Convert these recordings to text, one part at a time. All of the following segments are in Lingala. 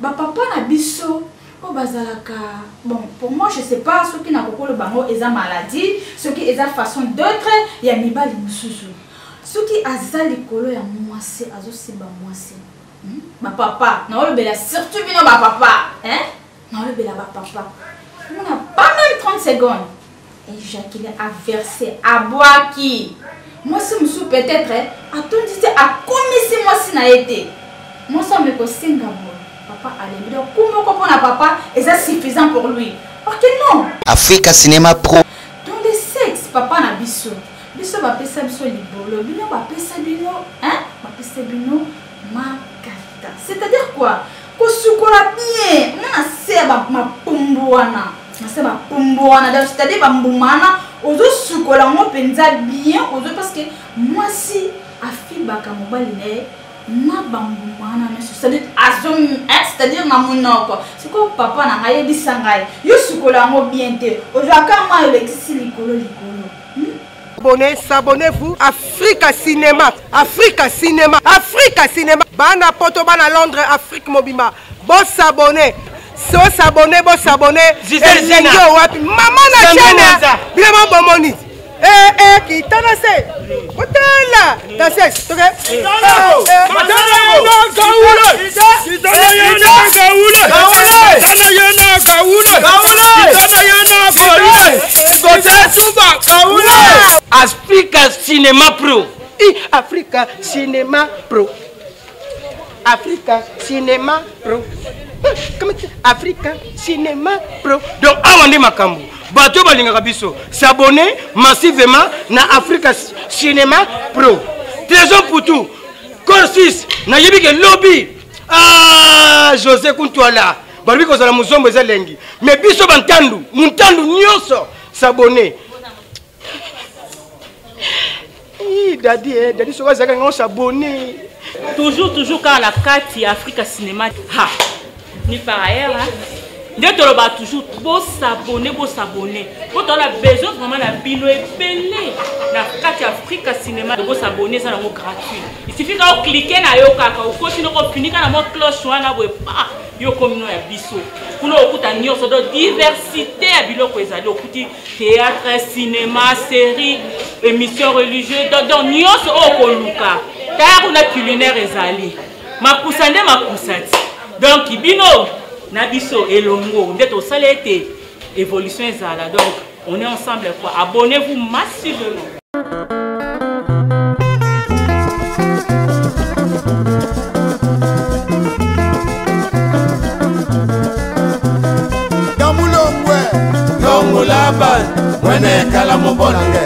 papa na biso o bazalaka bon pour moi je sais pas ceux qui na kokolo bango eza maladie ceux qui eza façon d'autre ya mibali mususu ceux qui aza likolo ya mwasi azosimba mwasi papa na olobela surtout bino papa hein na olobela papa on n'a pas même 30 secondes éjaculé à verser à boire qui moi si musu peut-être atondite a commis moi si na été moi ça me kosinga papa allez donc comment comprendre papa et ça suffisant pour lui ok non Africa Cinéma Pro dans le sexe papa na biso ba pesa biso libolo bino ba pesa bino hein ba pesa bino makata c'est-à-dire quoi ko sukola bien na se ba mapumbuana na se ba pumbuana c'est-à-dire ba mbumana ozo sukola mo penza bien ozo parce que moi si afibaka mobali ne na bambumana na c'est-à-dire azom c'est-à-dire na monoko c'est quoi papa na ngaye bisangai yo sukola mo bien te ozaka ma elekisi likolo Abonnez-vous Africa Cinéma, Africa Cinéma, Africa Cinéma. Bana poto bana Londres, Afrique Mobima. Bon s'abonner. So s'abonner, bon s'abonner. Maman na chaîne. Bien bon moni. Qui t'en a fait? Hôtel. T'as fait? Africa Cinéma Pro. Africa Cinéma Pro. Africa Cinéma Pro. Africa Cinéma Pro. Donc, Awande Makambu. Bato Balinga Biso. S'abonner massivement na Africa Cinéma Pro. Trésor pour tout. Corsis. Na yebike lobby. Ah, José Kuntouala. Barbi kozala muzombo eza lengi. Mais biso bantandu. Muntandu nyoso. S'abonner. Daddy, so on s'abonner. Toujours quand la carte Africa Cinéma. Ha. Ni par ailleurs, hein. Dès que l'on toujours beau s'abonner. Quand on a besoin vraiment la bino et pelé. La carte Africa Cinéma de s'abonner, ça c'est gratuit. Il suffit qu'on clique na yo kaka, on continue qu'on finit quand la cloche wana boy pa yo comme no ya biso. Kuna okuta nyonso de diversité ya biloko ezali okuti théâtre, cinéma, série, émissions religieuses, donc nyonso okoluka. Car on a culinaire ezali. Makusande makusati. Donc bino Nabiso et Longo, vous êtes au salé évolution ezala. Donc on est ensemble quoi. Abonnez-vous massivement. Longulaba, mwene kala mobonange.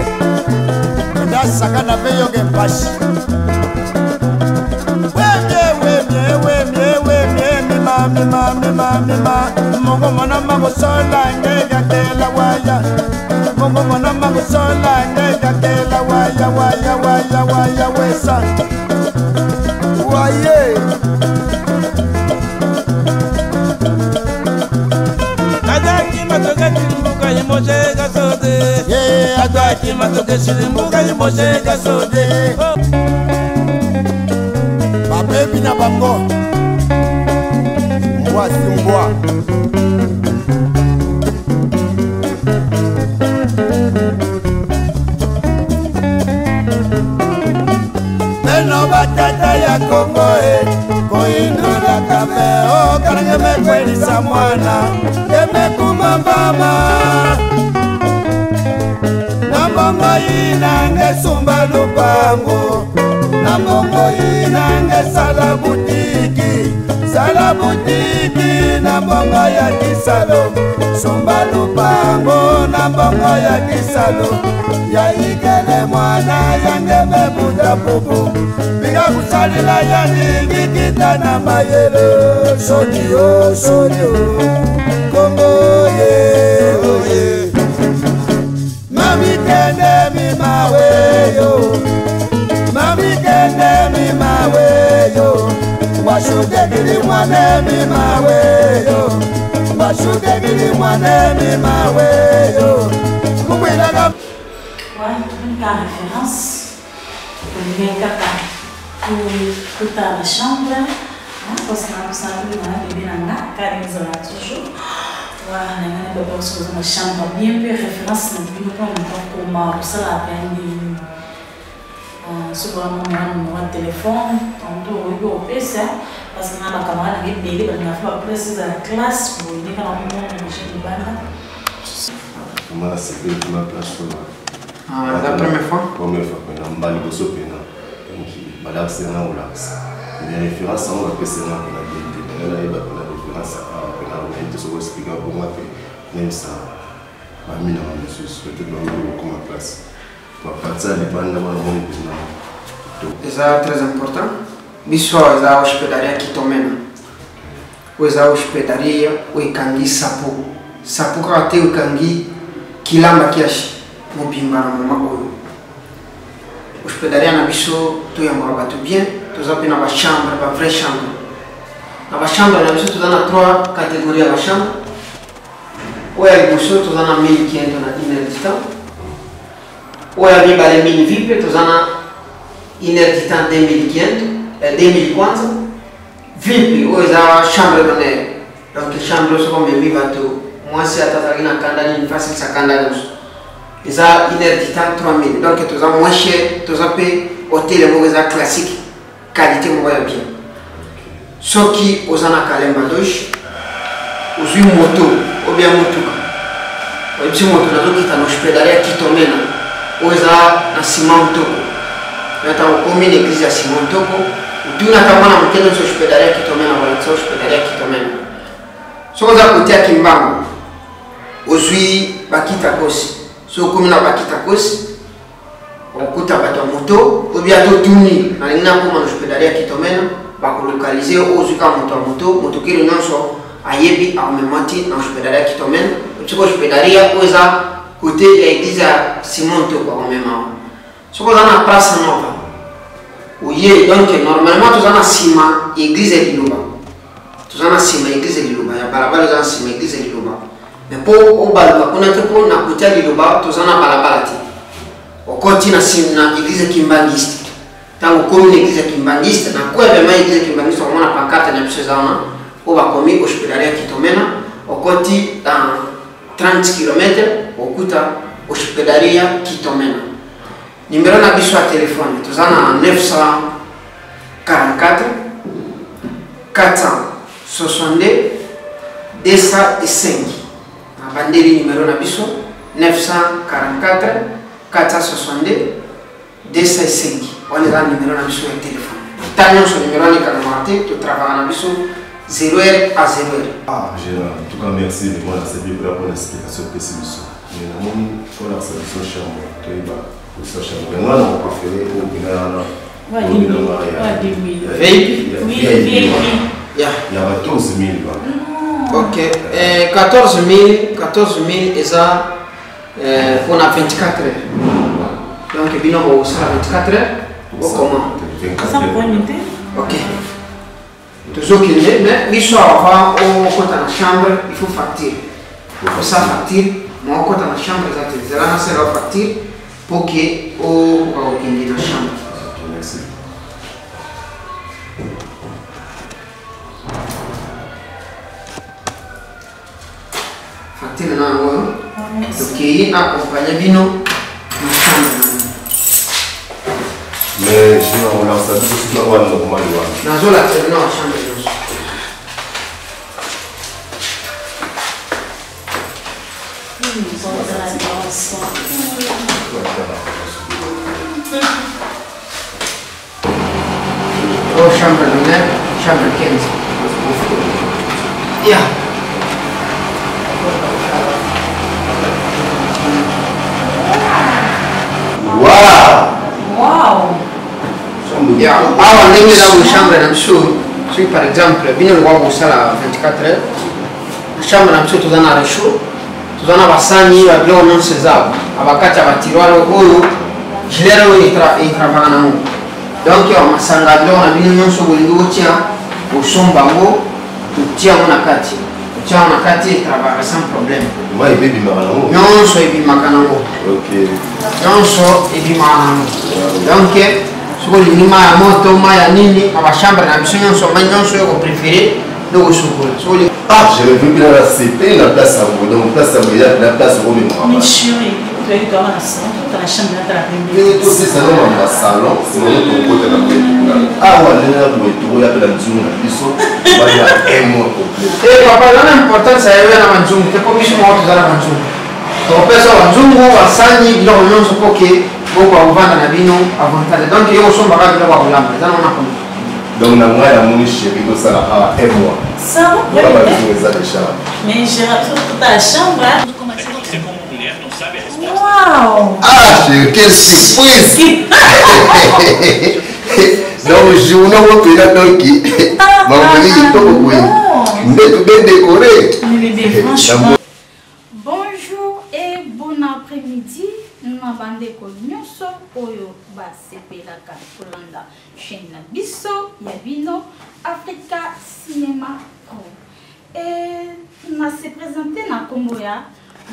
Ndasaka na beyo ge pashi. Mima Mongo mona mago sola ngega tela waya Mongo mona mago sola ngega tela waya wesa Waye Adaki matoke chilimbuka yimoshe gasode Yeah, adaki matoke chilimbuka yimoshe gasode Babebi na bango Mbwa Meno batata ya Kongo Koindula kabe O karenge mekweli sa mwana Keme kumambama Nambongo inange sumba lupango Nambongo inange sala butiki Sala butiki na bongo ya kisalo Sumba lupango na bongo ya kisalo Ya ikele mwana yange mebuta pupu Biga kusalila ya ningi kita na mayele Sonio, Kongo ye, oye Mami kende mi maweyo Mami kende mi maweyo Washude gili mwane mi maweyo Washude gili mwane mi maweyo Kumwilaga la référence on vient pour toute la chambre parce que nous savons que bébé nanga car nous allons toujours. Voilà, on a une chambre bien peu référence, nous pouvons comment ça la peine de souvent mon téléphone, on doit au PC parce que ma camarade avait belé, on a fait après la classe pour dire qu'on a un moment de chez Banda. Comment la sécurité ma place pour la première fois mais on va le sauter là. Voilà, c'est là où là. Les références on va passer là pour la BD. Là il va pour la référence à la BD sur expliquer pour moi que même ça va mis dans le sous peut-être dans le comme place. C'est très important. Biso za hospedaria kitomena. Weza hospedaria wekangi sapo. Sapo kate wekangi kilamba kiashi mobimba na mama oyo. Hospedaria na biso to yamba batu bien, to zape na ba chambre, ba vraie chambre. Na ba chambre na biso to na 3 catégories ba chambre. Oya biso to na 1500 na inerdita. Ou il y a les mini VIP, tu as une heure de temps 2000 kwanza. VIP, ou il y a une chambre d'honneur. Donc, la chambre, c'est comme un bateau. Moi, c'est à Tatarina, Kandani, une facile, ça Kandani. Il y a une heure de temps 3000. Donc, tu as moins cher, tu as payé hôtel, c'est classique, qualité, c'est bien. Ceux qui ont un calme à douche, ont une moto, ou bien moto. Ou une moto, qui est en hospitalier, qui t'emmène. Oza na Simon Toko. Nata ukomi l'église ya Simon Toko. Utuna tamana mkeno so hospitalier kitomena wala so hospitalier kitomena. So oza kutia kimbango. Ozui bakita kosi. So komi na bakita kosi. Okuta bato moto, obia to tuni na ngina ko na hospitalier kitomena ba ko localiser ozui ka moto kile nyonso ayebi a memati na hospitalier kitomena. Utiko hospitalier oza côté l'église à Simon Toko en même temps. Ce qu'on a na place nova. Oui, donc normalement tout ça na ciment église de Liloba. Tout ça na ciment église de Liloba. Ya balabala za ciment église de Liloba. Mais pour au balaba kuna toko na côté de Liloba tout ça na balabala ti. Au côté na ciment na église Kimbangiste. Tango commune église Kimbangiste na kwa vraiment église Kimbangiste on a pancarte na psezana. Au ba komi hospitalier kitomena au côté dans 30 km okuta hospitalier kitomena. Numéro na biso à téléphone, tu as 944 462 205. Na bandeli numéro na biso 944 462 205. On est dans le numéro na biso à téléphone. Tanyo sur numéro ni kanamate, tu travailles na biso 0h à 0h. Ah, Gérard, en tout cas, merci de moi, c'est bien pour la bonne explication que c'est ça. Mais nous, on a cette chambre, tu es là, cette chambre. Mais moi, on préfère au Binana. Il y a 14 000. Ok, 14 000 et ça, on a 24 heures. Donc, bien, on sera 24 heures. Comment? Ça pour une minute. Ok. Toujours qu'il y ait, mais l'histoire au côté de la chambre, il faut facturer. Pour ça, facture, moi, au côté de la chambre, c'est là, c'est la facture pour que au côté de la chambre. Merci. Facture là, donc il y a accompagné Bino dans la chambre. Mais sinon, on a ça, tout ce qu'on a normalement. Dans la chambre. Oh, chambre lunaire, chambre 15. Yeah. Wow! Yeah. Ah, on est dans une chambre dans le sud. Si par exemple, bien le voir au salle à 24 heures, la chambre dans le sud, tout en a réchaud. Tout en a basani, la blanc non césar. Abakati abatiroir au je l'ai il travaille en amont. Donc, on s'engage là, on a bien un sur le niveau tien, au son bango, tout tient on a kati. Tient on a kati, il travaille sans problème. Moi, il est macanamo. Non, so il macanamo. Ok. Non, so il macanamo. Donc, sur le niveau à moto, ma ya nini, à ma chambre, na biso non so, ma non so, je préfère, Donc, ah, j'avais vu que la CP, la place à vous, donc place à vous, la place au mémoire. Mais chérie, tu as eu dans la chambre, dans la chambre, dans la première. Mais tout ce salon, dans le salon, c'est mon côté de la première. Ah, ouais, là, vous êtes tout, il y a de la maison, il y a un mois complet. Eh, papa, l'important, c'est d'aller à la maison, tu n'es pas obligé de monter dans la maison. Tu peux faire ça, on va s'ennuyer, on va se poquer, on va vendre la bino, avant de donc, il y a aussi un bagage de la voie, mais on a compris. Donc, on a mon chéri, tout ça, à un mois. Ça va, on va pas jouer ça déjà. mais j'ai rappelé toute la chambre. Waouh! Ah, chérie, quelle surprise! Donc, je vous n'en peux pas donc. Maman, il faut que vous bien décoré. Franchement. Bonjour et bon après-midi. Nous avons des cognosso oyo ba sepelaka kolanda chaîne na biso yabino Africa Cinéma Pro. Et na se présenter na Komboya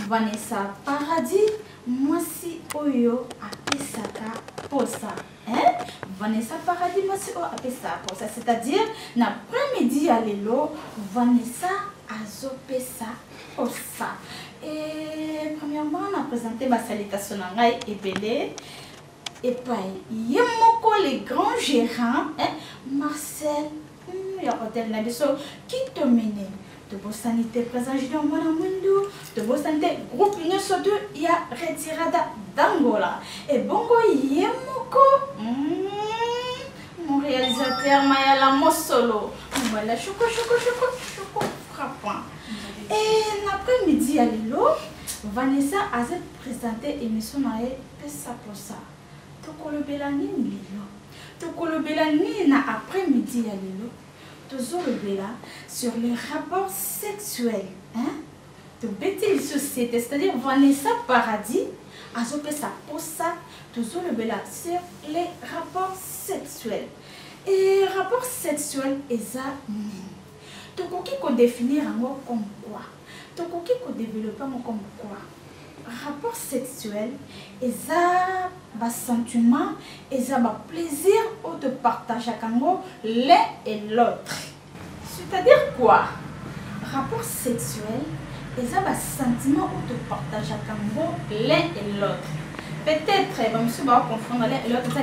Vanessa Paradis mwasi oyo apesaka posa. Hein? Vanessa Paradis mwasi oyo apesaka posa, c'est-à-dire na après-midi ya lelo Vanessa azopesa posa. Et premièrement, on a présenté ma salutation et Belé. Et puis, il y a les grands gérants, Marcel, qui te mène. De vos sanité présent, je dis au Manamundo, de vos sanité, groupe Union Sodo, il y a Retirada d'Angola. Et Bongo, il y a mon réalisateur Mayala Mossolo. Voilà, choco, frappant. Et l'après-midi à Lilo, Vanessa a présenté l'émission Nae Pesa Posa. Tokolo Belani Lilo. Tokolo Belani na après-midi à Lilo. Toujours le Bela sur les rapports sexuels. Hein? De bêtises société, c'est-à-dire Vanessa Paradis a Pesa Posa. Toujours le Bela sur les rapports sexuels. Et rapports sexuels, ça. Tokoki ko définir en comme quoi? Tokoki ko développer comme quoi? Rapport sexuel, et ça, bas sentiment, et ça, bas plaisir ou de partage avec l'un et l'autre. C'est-à-dire quoi? Rapport sexuel, et ça, bas sentiment ou de partage avec l'un et l'autre. Peut-être, monsieur va confondre l'un et l'autre.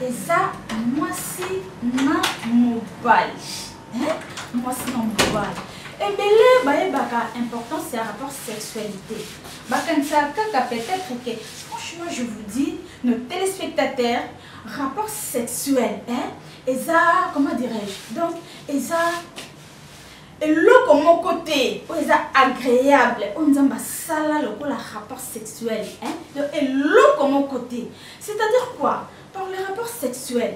Et ça, moi si na mobile. Hein? Moi c'est non mobile. Et bien là, important c'est un rapport sexualité. Peut-être que, franchement je vous dis, nos téléspectateurs, rapport sexuel, hein? Et ça, comment dirais-je? Donc, et ça, et l'eau comme mon côté, et ça agréable, on dit ça là, le rapport sexuel, hein? Et l'eau comme mon côté, c'est-à-dire quoi? Par le rapport sexuel,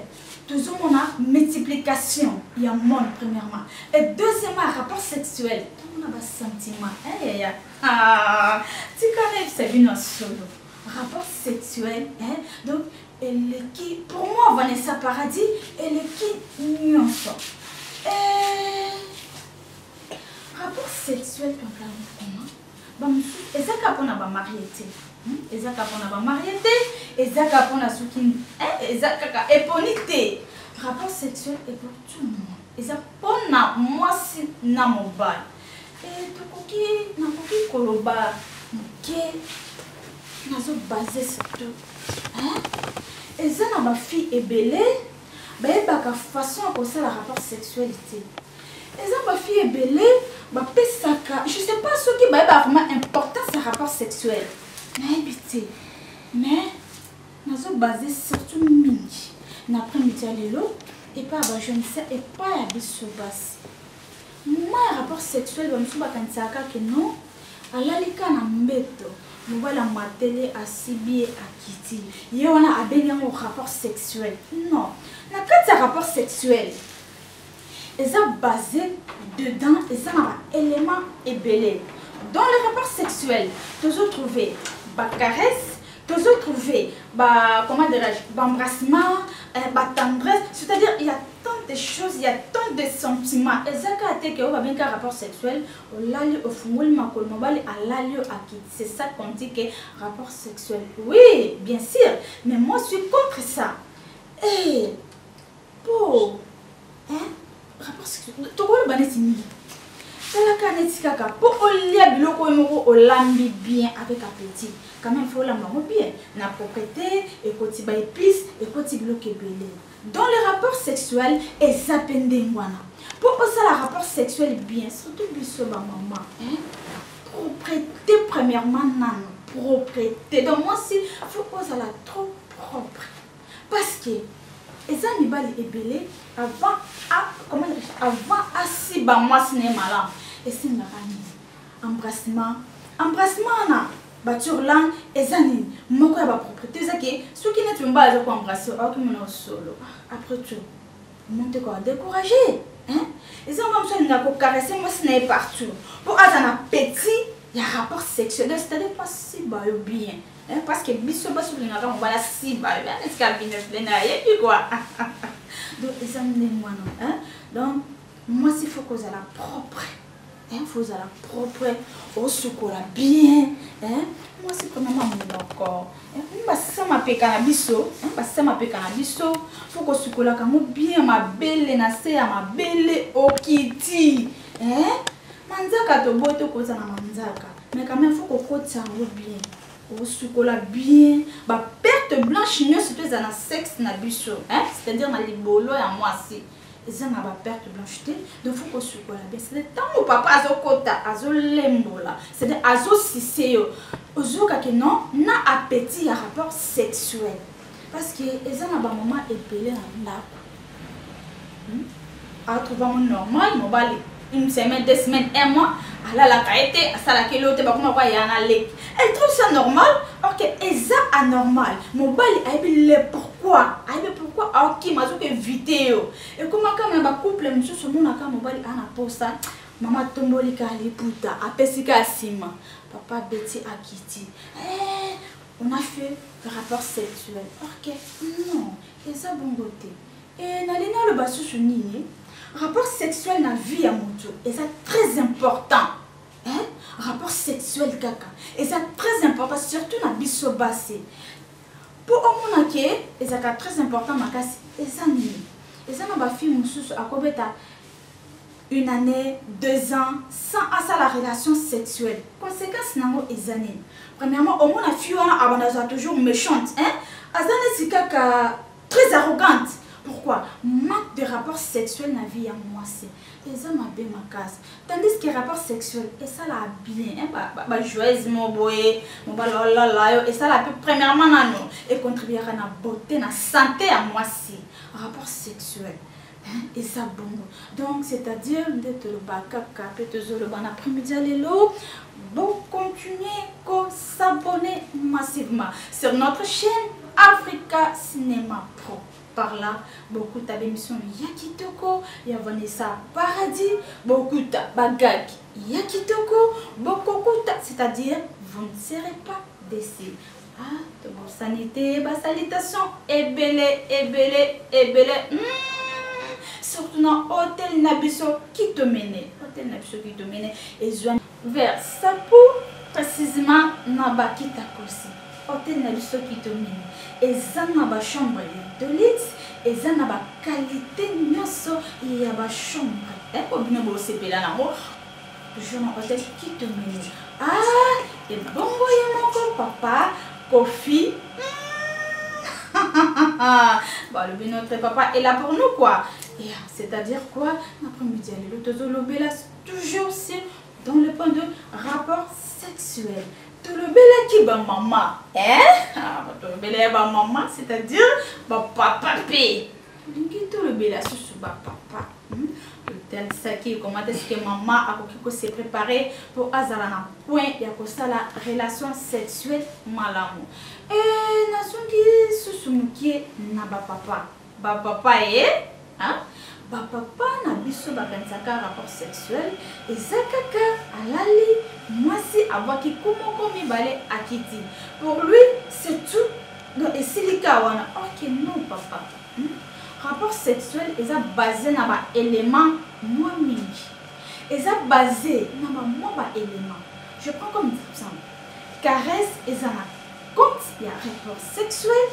toujours on a multiplication, il y a un monde premièrement. Et deuxièmement, rapport sexuel, on a un sentiment. Ah, tu connais, c'est bien solo. Rapport sexuel, hein? Donc, elle qui, pour moi, Vanessa Paradis, elle qui nuance. Rapport sexuel, comment? Et ça, quand on a marié. Et ça, quand on a marié, et ça, quand on a souki, et ça, quand éponité. Rapport sexuel est pour tout le monde. Et ça, pour moi, c'est na mobile. Et tout qui, na koki koloba, qui, na zo basé sur tout. Et ça, na ma fille est belle, bah, il y a une façon à causer la rapport sexualité. Et ça, ma fille est belle, bah, je sais pas ce qui est vraiment important, c'est le rapport sexuel. Mais nous sommes basés surtout mini. Nous avons et pas je ne sais et pas à bisobas. Moi rapport sexuel nous sommes que non à la lika na mbeto nous voilà ma télé à Sibi à Kiti. Il y a un rapport sexuel. Non, na quand rapport sexuel. Et ça basé dedans et ça un élément ébélé. Dans le rapport sexuel, toujours trouver caresse, toujours trouver comment dirais-je, embrassement, tendresse, c'est-à-dire il y a tant de choses, il y a tant de sentiments. Et ça quand on va bien qu'un rapport sexuel, au fumul makol mobile à l'allure à qui. C'est ça qu'on dit que rapport sexuel. Oui, bien sûr, mais moi je suis contre ça. Et pour hein, rapport sexuel tokolo banesi ni la canette kaka pour olia biloko moko olambi bien avec appétit quand même faut lamba bien na propreté et koti ba épices et koti biloko ebele dans les rapports sexuels et zapende ngwana pour ça la rapport sexuel bien surtout biso ba maman hein propreté premièrement nan propreté donc moi si faut que ça la trop propre parce que les animaux ebele avant comment dire avant si ba moi cinéma là et c'est une embrassement na bature lang ezani moko ya ba propreté ça que ceux qui ne tumbent pas à embrasser au mon solo après tout monter quoi décourager hein et ça on va me faire caresser moi ciné partout pour avoir petit il y a rapport sexuel c'est-à-dire pas si ba bien hein parce que biso ba sur l'inga on va la si ba est-ce qu'elle vient de plein et puis quoi donc examiner moi non hein donc moi s'il faut que ça la propre hein faut ça la propre au chocolat bien hein moi c'est premièrement mon corps hein ba ça ma pe cannabiso hein ba ça ma pe cannabiso faut que chocolat comme bien ma belle na se ya ma belle okiti hein manzaka to boto ko ça na manzaka mais quand même faut que côté bien au chocolat bien ba perte blanche mieux surtout dans sexe na biso hein c'est-à-dire na libolo ya moi si ça na ba perte blancheté donc faut que chocolat bien c'est le temps où papa azokota azolembola c'est-à-dire azosiseo ozoka que non na appétit à rapport sexuel parce que ça na ba maman epelé na ndako a trouver normal mobile une semaine 2 semaines 1 mois ala la kaete asala kelo te ba kuma kwa yana lek elle trouve ça normal ok et ça anormal mobile aibi le pourquoi ok mazo que vidéo et comment quand même ba couple monsieur so mona ka mobile ana posta mama tomboli ka liputa apesika asima papa beti akiti on a fait le rapport sexuel ok non et ça bon côté et nalina le basu sunini rapport sexuel na vie à moto et ça très important hein rapport sexuel kaka et ça très important surtout na biso basse pour au mona ke et ça très important makasi et ça na ba fille mususu akobeta 1 année 2 ans sans à la relation sexuelle conséquence nango ezani premièrement au mona fille wana abanaza toujours méchante hein azane sikaka très arrogante. Pourquoi? Manque de rapport sexuel dans la vie à moi c'est. Et ça m'a bien ma casse. Tandis que rapport sexuel, et ça l'a bien. Bah joyeuse mon boy, mon balala, et ça l'a premièrement dans nous. Et contribuera à la beauté, à la santé à moi c'est. Rapport sexuel. Et ça bon. Donc c'est-à-dire, d'être le bakaka, peut-être le bon après-midi à l'élo. Bon, continuez à s'abonner massivement sur notre chaîne Africa Cinéma Pro. Par là, beaucoup d'émissions Yakitoko, il y a Vanessa Paradis, beaucoup de bagages Yakitoko, beaucoup c'est-à-dire vous ne serez pas déçus. Ah, de bonne sanité, bah salutations, et belle. Surtout dans Hôtel Nabiso qui te mène, et joigne vers Sapo, précisément Nabakita Kosi. Hôtel Nabiso qui te mène. Et ça n'a pas chambre de luxe, et ça n'a pas qualité nyoso, il y a pas chambre. Et pour bien bosser là toujours dans hôtel qui te mène. Ah, et bon voyez mon papa, Kofi. Bon, le bien notre papa est là pour nous quoi. Et c'est-à-dire quoi? L'après-midi, l'autre là toujours aussi dans le point de rapport sexuel. Tout le bel qui ba maman, hein? Tout le bel ba maman, c'est-à-dire ba papa p. Tout le bel sous ba papa. Tel ça qui comment est-ce que maman a se préparer pour azala na point ya ko sala relation sexuelle malamu. Et nation qui sous na ba papa hein? Ba papa na biso ba kansaka rapport sexuel et zakaka alali moi si avoir qui comment balé akiti pour lui c'est tout donc et silika wana OK non papa rapport sexuel est basé na ba élément moi mingi et ça basé na ba moi ba élément je prends comme exemple caresse et ça compte il y a rapport sexuel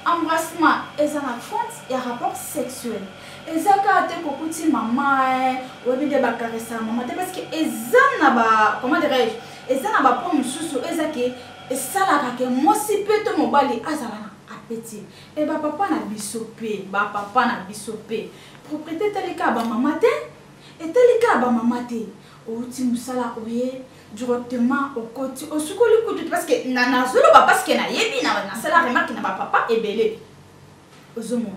embrassement eza na compte ya rapport sexuel eza ka te kokuti maman oyebi de bakaresa maman te parce que eza na ba comment dirais-je eza na ba po mosusu eza ke esalaka ke mwasi pe to mobali azala na appétit e bapapa na biso pe propriété teleka ba maman te eteleka ba maman te outi musala oye directement au côté au sukoli kutu parce que na zolo ba parce que na yebi na sala remarque na ba papa ebele ozomo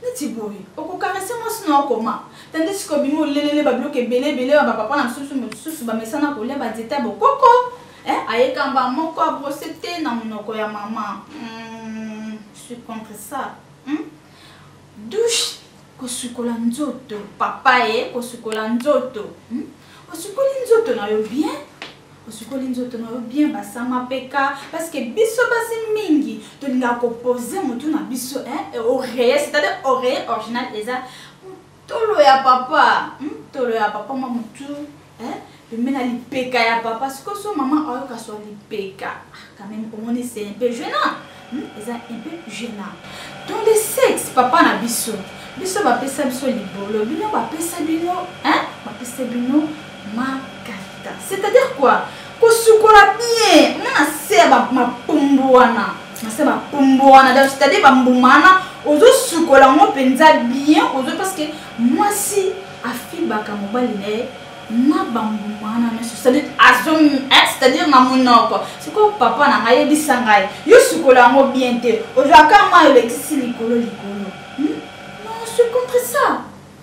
neti boye okokarese mwasi na okoma tandis que bimo lelele ba bloke ebele ba papa na susu ba mesana ko le ba dita bokoko ayekamba moko a brossete na monoko ya maman je suis contre ça douche kosukola nzoto papa kosukola nzoto osukoli nzoto na yo bien osukoli nzoto na yo bien basama peka parce que biso basi mingi tolinga koposer mutu na biso oreille c'est-à-dire oreille original eza tolo ya papa ma mutu mena lipeka ya papa parce que so maman ayoka so lipeka quand même comment c'est un peu gênant eza un peu gênant dans le sexe papa na biso bapesa biso libolo bino bapesa bino makata c'est-à-dire quoi kosukola bien mona se mapumbu wana c'est-à-dire bambumana ozosukola ngo penza bien ozo parce que mwasi afibaka mobali ne na bambumana c'est-à-dire na monoko c'est quoi papa na ngai bisangai yo sukola ngo bien te ozaka ma elekisi likolo non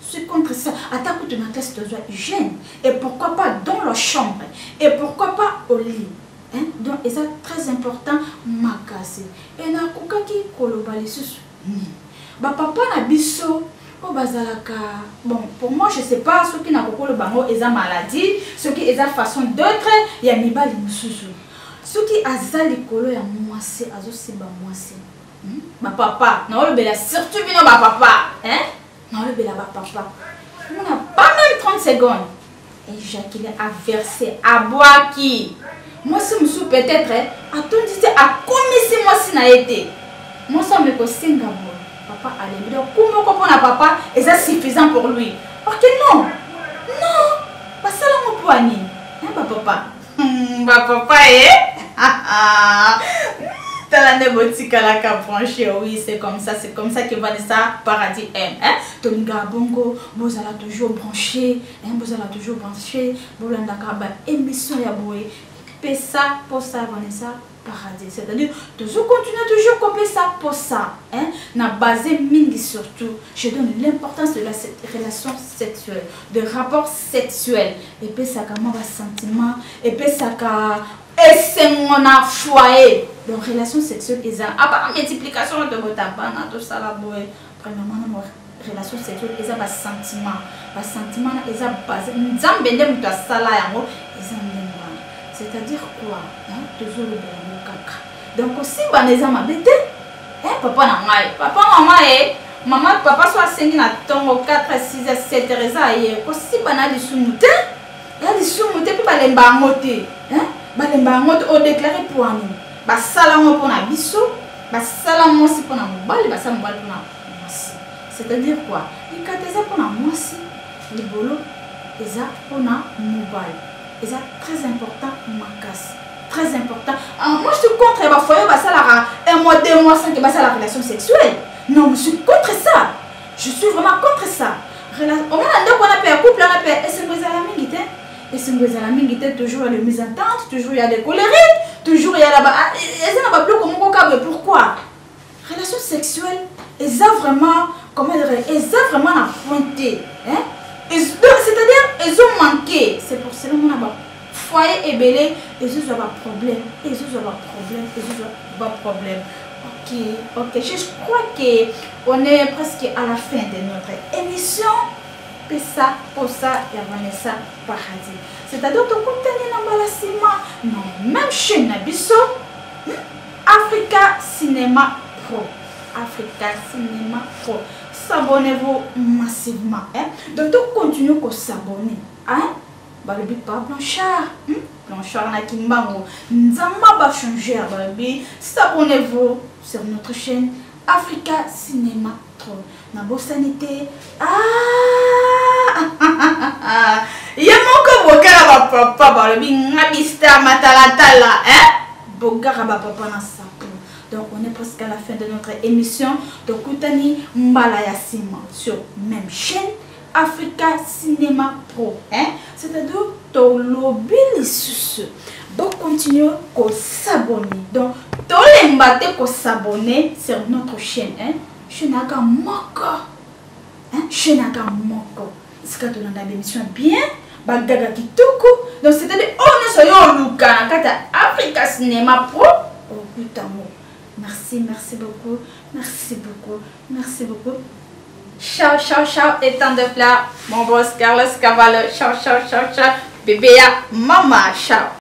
je suis contre ça attaque de notre test de hygiène et pourquoi pas dans la chambre et pourquoi pas au lit donc c'est très important makasi et na kokaki koloba lisusu papa na biso o bazalaka bon pour moi je sais pas ce qui na kokolo bango eza maladie ce qui eza façon d'être ya mibali mususu ce qui aza likolo ya mwasi azosiba mwasi papa na olobela surtout bino papa na olobela papa on n'a pas même 30 secondes éjaculé à verser à boire qui mwasi musu peut-être atondi te akomisi mwasi na ete mwasi ameko singa bo papa allez donc comment comprendre papa et ça suffisant pour lui ok non pas ça là mon poignet papa t'as la boutique à la branché oui c'est comme ça que Vanessa Paradis aime Tonga bongo bozala toujours branché bolanda kaba émission ya boy pesa pour ça Vanessa Paradis c'est-à-dire toujours continuer toujours copier ça pour ça na basé mingi surtout je donne l'importance de la relation sexuelle de rapport sexuel et puis ça comment va sentiment et puis ça et c'est mon foyer donc relation sexuelle est à part multiplication de votre tabac tout ça la boy premièrement relation sexuelle est à sentiment est à base nzambe ndem to sala yango c'est-à-dire quoi toujours le bon kaka donc aussi baneza mabete papa na ngai maman papa soit sengi na tongo 4 6 7 reza ye ko si bana lisumute ya lisumute pe balemba ngote balemba ngote o déclarer pour ani basala ngo pona biso basala mosi pona mobali basala mobali pona mosi c'est-à-dire quoi ikateza pona mosi libolo eza pona mobali eza très important makasi très important moi je suis contre ba foyer basala un mois 2 mois 5 basala relation sexuelle non je suis contre ça je suis vraiment contre ça on a ndako na pe couple na pe la mingi toujours il y a des mésententes toujours il y a des colériques toujours il y a là-bas et ça n'a pas plus comme pourquoi relation sexuelle et ça vraiment comment dire et ça vraiment à pointer c'est-à-dire ils ont manqué c'est pour cela qu'on a foyer ébélé et ils ont pas problème ok je crois que on est presque à la fin de notre émission ça pour ça il y a Vanessa Paradis c'est-à-dire que non même chez Nabiso Africa Cinéma Pro s'abonnez-vous massivement donc tout continue qu'on s'abonner balobi pas Blanchard na kimbango nzamba ba changer balobi s'abonnez-vous sur notre chaîne Africa Cinéma Pro. Na bosanité. Ya moko bokala ba papa ba le ngabista matalatala, hein? Bogara ba papa na sapo. Donc on est presque à la fin de notre émission. Donc Koutani Mbala Yassima sur même chaîne Africa Cinéma Pro, hein? C'est-à-dire to lobby lisusu. Bon continuer à s'abonner. Donc tous les mbatés qu'on s'abonner sur notre chaîne, hein? Chaîne Aga Moko, hein? Chaîne Aga Moko. C'est quand on a l'émission bien. Bagaga kitoko. Donc c'est-à-dire on est sur Luka kata Africa Cinéma Pro. Oh putain. Merci, merci beaucoup. Merci beaucoup. Merci beaucoup. Ciao, ciao, ciao. Et tant de plats. Mon boss Carlos Cavallo. Ciao, ciao, ciao, ciao. Bébé, maman, ciao.